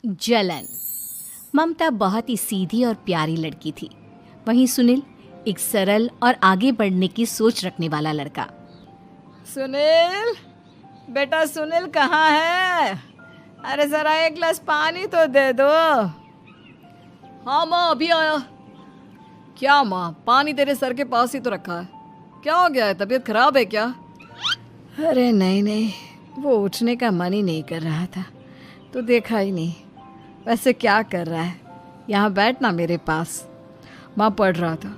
जलन। ममता बहुत ही सीधी और प्यारी लड़की थी, वहीं सुनील एक सरल और आगे बढ़ने की सोच रखने वाला लड़का। सुनील, बेटा सुनील कहाँ है? अरे जरा एक गिलास पानी तो दे दो। हाँ माँ, अभी आया। क्या माँ, पानी तेरे सर के पास ही तो रखा है, क्या हो गया है? तबीयत खराब है क्या? अरे नहीं नहीं, वो उठने का मन ही नहीं कर रहा था तो देखा ही नहीं। वैसे क्या कर रहा है? यहाँ बैठना मेरे पास। माँ पढ़ रहा था।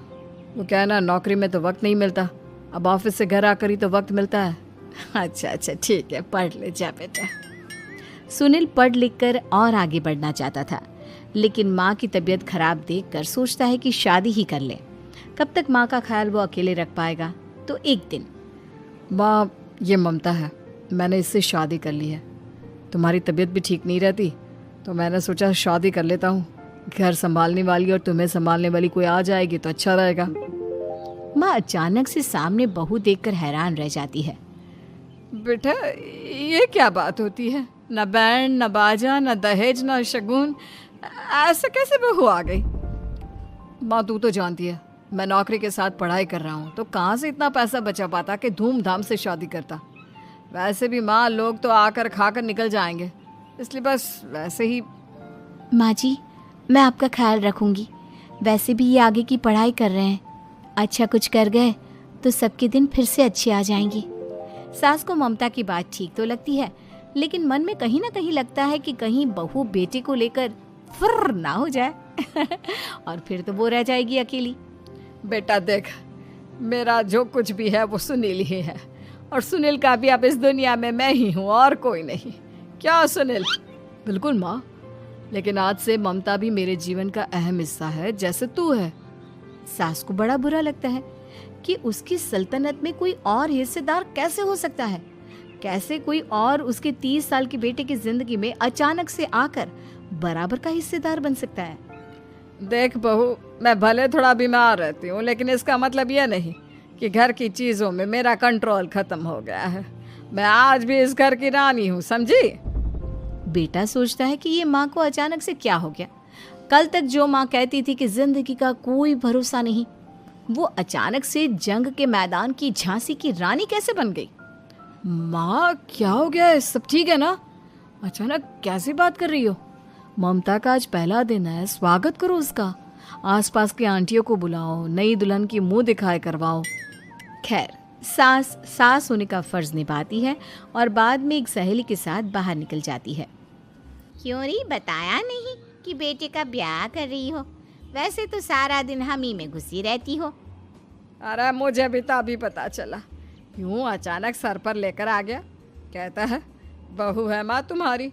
वो कहना नौकरी में तो वक्त नहीं मिलता, अब ऑफिस से घर आकर ही तो वक्त मिलता है। अच्छा अच्छा ठीक है, पढ़ ले जा बेटा। सुनील पढ़ लिख कर और आगे बढ़ना चाहता था, लेकिन माँ की तबीयत खराब देखकर सोचता है कि शादी ही कर ले। कब तक माँ का ख्याल वो अकेले रख पाएगा? तो एक दिन, माँ ये ममता है, मैंने इससे शादी कर ली है। तुम्हारी तबीयत भी ठीक नहीं रहती तो मैंने सोचा शादी कर लेता हूँ। घर संभालने वाली और तुम्हें संभालने वाली कोई आ जाएगी तो अच्छा रहेगा। माँ अचानक से सामने बहू देखकर हैरान रह जाती है। बेटा ये क्या बात होती है? न बैंड, न बाजा, न दहेज, न शगुन, ऐसे कैसे बहू आ गई? माँ तू तो जानती है मैं नौकरी के साथ पढ़ाई कर रहा हूँ, तो कहाँ से इतना पैसा बचा पाता कि धूमधाम से शादी करता। वैसे भी माँ, लोग तो आकर खाकर निकल जाएंगे, इसलिए बस वैसे ही। माँ जी, मैं आपका ख्याल रखूंगी। वैसे भी ये आगे की पढ़ाई कर रहे हैं, अच्छा कुछ कर गए तो सबके दिन फिर से अच्छे आ जाएंगे। सास को ममता की बात ठीक तो लगती है, लेकिन मन में कहीं ना कहीं लगता है कि कहीं बहू बेटे को लेकर फुर्र ना हो जाए और फिर तो वो रह जाएगी अकेली। बेटा देख, मेरा जो कुछ भी है वो सुनील ही है, और सुनील का भी अब इस दुनिया में मैं ही हूँ और कोई नहीं। क्या सुनील? बिल्कुल माँ, लेकिन आज से ममता भी मेरे जीवन का अहम हिस्सा है, जैसे तू है। सास को बड़ा बुरा लगता है कि उसकी सल्तनत में कोई और हिस्सेदार कैसे हो सकता है। कैसे कोई और उसके 30 साल के बेटे की जिंदगी में अचानक से आकर बराबर का हिस्सेदार बन सकता है। देख बहू, मैं भले थोड़ा बीमार रहती हूँ, लेकिन इसका मतलब यह नहीं कि घर की चीज़ों में मेरा कंट्रोल खत्म हो गया है। मैं आज भी इस घर की रानी हूँ, समझी? बेटा सोचता है कि ये माँ को अचानक से क्या हो गया। कल तक जो माँ कहती थी कि जिंदगी का कोई भरोसा नहीं, वो अचानक से जंग के मैदान की झांसी की रानी कैसे बन गई? माँ क्या हो गया है? सब ठीक है ना? अचानक कैसी बात कर रही हो? ममता का आज पहला दिन है, स्वागत करो उसका। आसपास की आंटियों को बुलाओ, नई दुल्हन की मुंह दिखाए करवाओ। खैर, सास होने का फर्ज निभाती है और बाद में एक सहेली के साथ बाहर निकल जाती है। क्यों नहीं बताया नहीं कि बेटे का ब्याह कर रही हो? वैसे तो सारा दिन हम ही में घुसी रहती हो। अरे मुझे भी तो अभी पता चला, यूं अचानक सर पर लेकर आ गया। कहता है बहू है माँ तुम्हारी,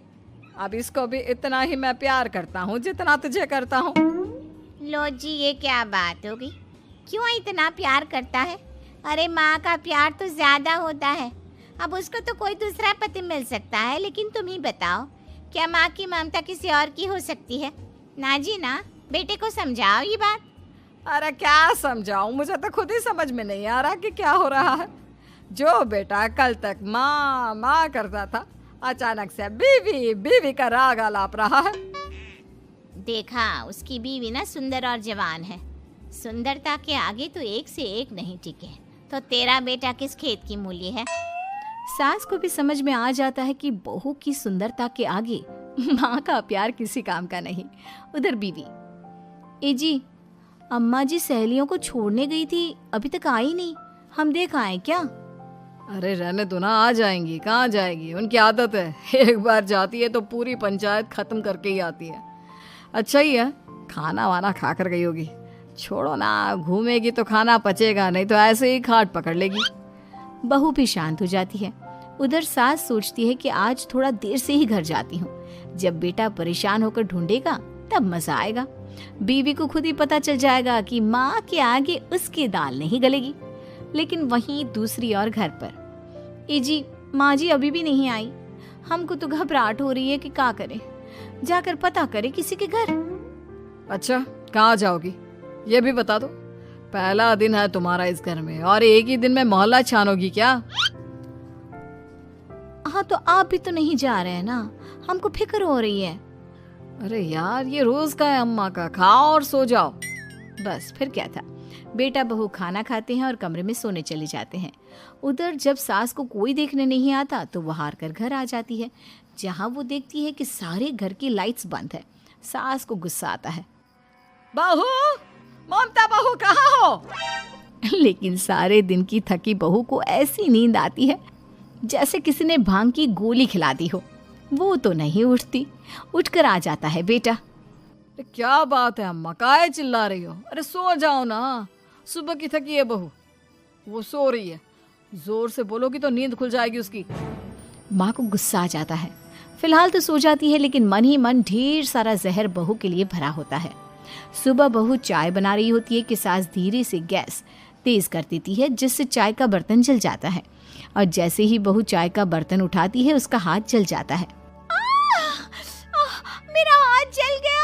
अब इसको भी इतना ही मैं प्यार करता हूँ जितना तुझे करता हूँ। लो जी, ये क्या बात होगी? क्यों इतना प्यार करता है? अरे माँ का प्यार तो ज्यादा होता है। अब उसको तो कोई दूसरा पति मिल सकता है, लेकिन तुम ही बताओ, क्या माँ की ममता किसी और की हो सकती है? ना जी ना, बेटे को समझाओ ये बात। अरे क्या समझाऊं, मुझे तो खुद ही समझ में नहीं आ रहा कि क्या हो रहा है। जो बेटा कल तक माँ माँ करता था, अचानक से बीवी बीवी का राग आलाप रहा है। देखा, उसकी बीवी ना सुंदर और जवान है। सुंदरता के आगे तो एक से एक नहीं टिके, तो तेरा बेटा किस खेत की मूली है? सास को भी समझ में आ जाता है कि बहू की सुंदरता के आगे माँ का प्यार किसी काम का नहीं। उधर बीवी, ए जी, अम्मा जी सहेलियों को छोड़ने गई थी, अभी तक आई नहीं, हम देख आए क्या? अरे रहने दो ना, आ जाएंगी। कहाँ जाएगी, उनकी आदत है, एक बार जाती है तो पूरी पंचायत खत्म करके ही आती है। अच्छा ही है, खाना वाना खा कर गई होगी। छोड़ो ना, घूमेगी तो खाना पचेगा नहीं तो ऐसे ही खाट पकड़ लेगी। बहू भी शांत हो जाती है। उधर सास सोचती है कि आज थोड़ा देर से ही घर जाती हूँ, जब बेटा परेशान होकर ढूंढेगा तब मजा आएगा। बीवी को खुद ही पता चल जाएगा कि माँ के आगे उसकी दाल नहीं गलेगी। लेकिन वहीं दूसरी ओर घर पर, ए जी, माँ जी अभी भी नहीं आई, हमको तो घबराहट हो रही है कि क्या करें, जाकर पता करें किसी के घर। अच्छा, कहाँ जाओगी ये भी बता दो। पहला दिन है तुम्हारा इस घर में और एक ही दिन में मोहल्ला छानोगी क्या? हाँ, तो आप भी तो नहीं जा रहे हैं ना, हमको फिक्र हो रही है। अरे यार, ये रोज का है अम्मा का, खाओ और सो जाओ। बस फिर क्या था, बेटा बहू खाना खाते हैं और कमरे में सोने चले जाते हैं। उधर जब सास को कोई देखने नहीं आता तो वो हार कर घर आ जाती है, जहाँ वो देखती है कि सारे घर की लाइट्स बंद है। सास को गुस्सा आता है। बहू, ममता बहू कहाँ हो? लेकिन सारे दिन की थकी बहू को ऐसी नींद आती है जैसे किसी ने भांग की गोली खिला दी हो। वो तो नहीं उठती। उठकर आ जाता है बेटा। अरे क्या बात है अम्मा, काहे चिल्ला रही हो? अरे सो जाओ ना, सुबह की थकी है बहू, वो सो रही है। जोर से बोलोगी तो नींद खुल जाएगी उसकी। माँ को गुस्सा आ जाता है। फिलहाल तो सो जाती है, लेकिन मन ही मन ढेर सारा जहर बहू के लिए भरा होता है। सुबह बहू चाय बना रही होती है कि सास धीरे से गैस तेज कर देती है, जिससे चाय का बर्तन जल जाता है। और जैसे ही बहू चाय का बर्तन उठाती है, उसका हाथ जल जाता है। मेरा हाथ जल गया।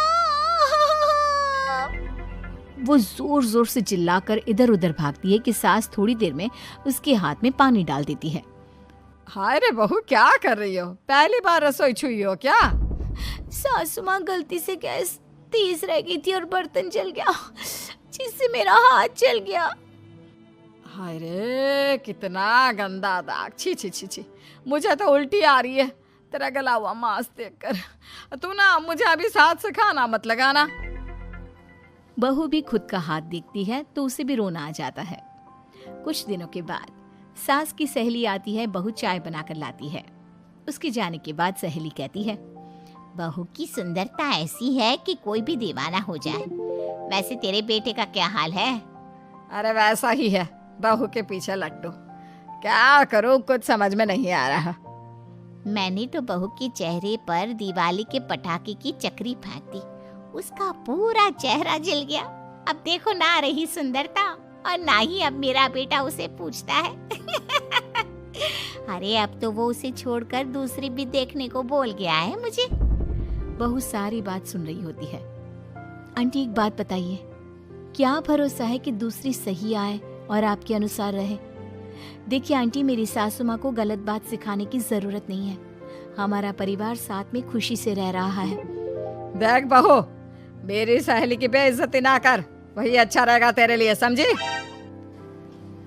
वो जोर जोर से चिल्लाकर इधर उधर भागती है कि सास थोड़ी देर में उसके हाथ में पानी डाल देती है। हाय रे बहू, क्या कर रही हो? पहली बार रसोई छुई हो क्या? सासू माँ, गलती से गैस तेज रह गई थी और बर्तन जल गया, जिससे मेरा हाथ जल गया। हाय रे, कितना गंदा दाग। छी छी छी छी, मुझे तो उल्टी आ रही है तेरा गला हुआ मांस देखकर। तू ना मुझे अभी साथ से खाना मत लगाना। बहू भी खुद का हाथ देखती है तो उसे भी रोना आ जाता है। कुछ दिनों के बाद सास की सहेली आती है, बहू चाय बनाकर लाती है। उसके जाने के बाद सहेली कहती है, बहू की सुंदरता ऐसी है कि कोई भी दीवाना हो जाए। वैसे तेरे बेटे का क्या हाल है? अरे वैसा ही है, बहू के पीछे लट्टू। क्या करूं, कुछ समझ में नहीं आ रहा। मैंने तो बहू के चेहरे पर दिवाली के पटाखे की चक्री फेंक दी, उसका पूरा चेहरा जल गया। अब देखो ना रही सुंदरता, और ना ही अब मेरा बेटा उसे पूछता है। अरे अब तो वो उसे छोड़कर दूसरी भी देखने को बोल गया है मुझे। बहू सारी बात सुन रही होती है। आंटी, एक बात बताइए, क्या भरोसा है कि दूसरी सही आए और आपके अनुसार रहे? देखिए आंटी, मेरी सासू माँ को गलत बात सिखाने की जरूरत नहीं है। हमारा परिवार साथ में खुशी से रह रहा है। देख बहू, मेरी सहेली की बेइज्जती ना कर, वही अच्छा रहेगा तेरे लिए, समझी?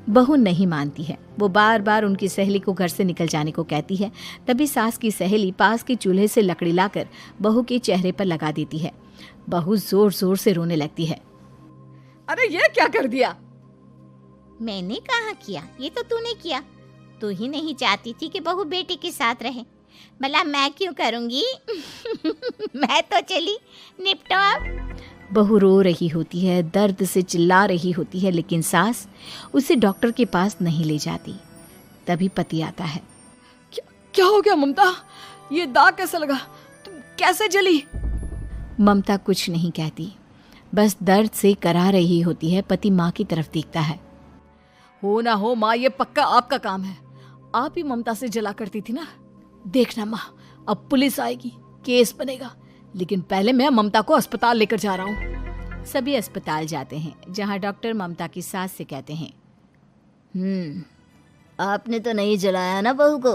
बहू नहीं मानती है। वो बार बार उनकी सहेली को घर से निकल जाने को कहती है। तभी सास की सहेली पास के चूल्हे से लकड़ी लाकर बहू के चेहरे पर लगा देती है। बहू जोर जोर से रोने लगती है। अरे ये क्या कर दिया? मैंने कहाँ किया, ये तो तूने किया। तू ही नहीं चाहती थी कि बहू बेटे के साथ रहे, भला मैं क्यों करूँगी? मैं तो चली, निपटो अब। बहू रो रही होती है, दर्द से चिल्ला रही होती है, लेकिन सास उसे डॉक्टर के पास नहीं ले जाती। तभी पति आता है। क्या हो गया ममता? ये दाग कैसे लगा? तुम कैसे जली? ममता कुछ नहीं कहती, बस दर्द से करा रही होती है। पति माँ की तरफ देखता है। हो ना हो माँ, ये पक्का आपका काम है। आप ही ममता से जला करती थी ना। देखना माँ, अब पुलिस आएगी, केस बनेगा, लेकिन पहले मैं ममता को अस्पताल लेकर जा रहा हूँ। सभी अस्पताल जाते हैं, जहाँ डॉक्टर ममता की सास से कहते हैं, आपने तो नहीं जलाया ना बहू को?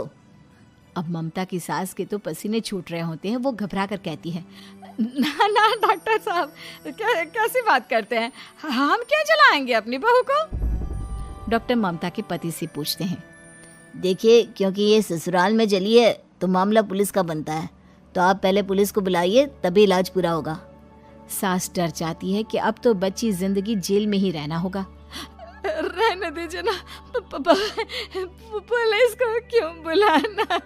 अब ममता की सास के तो पसीने छूट रहे होते हैं। वो घबरा कर कहती है, ना ना डॉक्टर साहब, कैसी बात करते हैं? हम क्या जलाएंगे अपनी बहू को? डॉक्टर ममता के पति से पूछते हैं, देखिए, क्योंकि ये ससुराल में जली है तो मामला पुलिस का बनता है, तो आप पहले पुलिस को बुलाइए, तभी इलाज पूरा होगा। सास डर जाती है कि अब तो बच्ची जिंदगी जेल में ही रहना होगा। रहने दीजिए ना, पुलिस को क्यों बुलाना?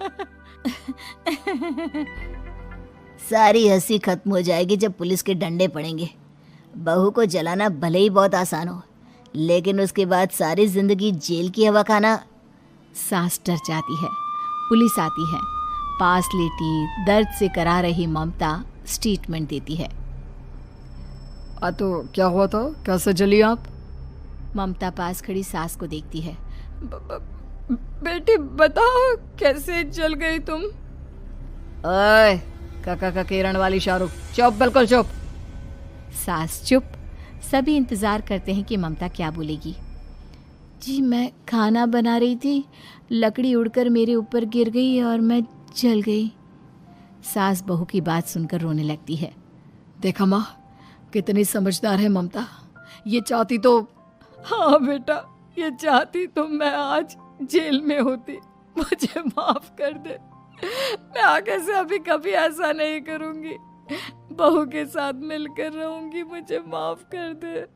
सारी हंसी खत्म हो जाएगी जब पुलिस के डंडे पड़ेंगे। बहू को जलाना भले ही बहुत आसान हो, लेकिन उसके बाद सारी जिंदगी जेल की हवा खाना। सास डर जाती है। पुलिस आती है। पास लेटी दर्द से करा रही ममता स्टेटमेंट देती है। तो क्या हुआ था? कैसे जली आप? ममता पास खड़ी सास को देखती है। बेटी बताओ, कैसे जल गई तुम? ओए, काका का किरण वाली शाहरुख, चुप, बिल्कुल चुप। सास चुप। सभी इंतजार करते हैं कि ममता क्या बोलेगी। जी, मैं खाना बना रही थी, लकड़ी उड़कर मेरे ऊपर गिर गई और मैं जल गई। सास बहू की बात सुनकर रोने लगती है। देखा माँ, कितनी समझदार है ममता। ये चाहती तो, हाँ बेटा, ये चाहती तो मैं आज जेल में होती। मुझे माफ कर दे। मैं आगे से अभी कभी ऐसा नहीं करूंगी। बहू के साथ मिलकर रहूंगी। मुझे माफ कर दे।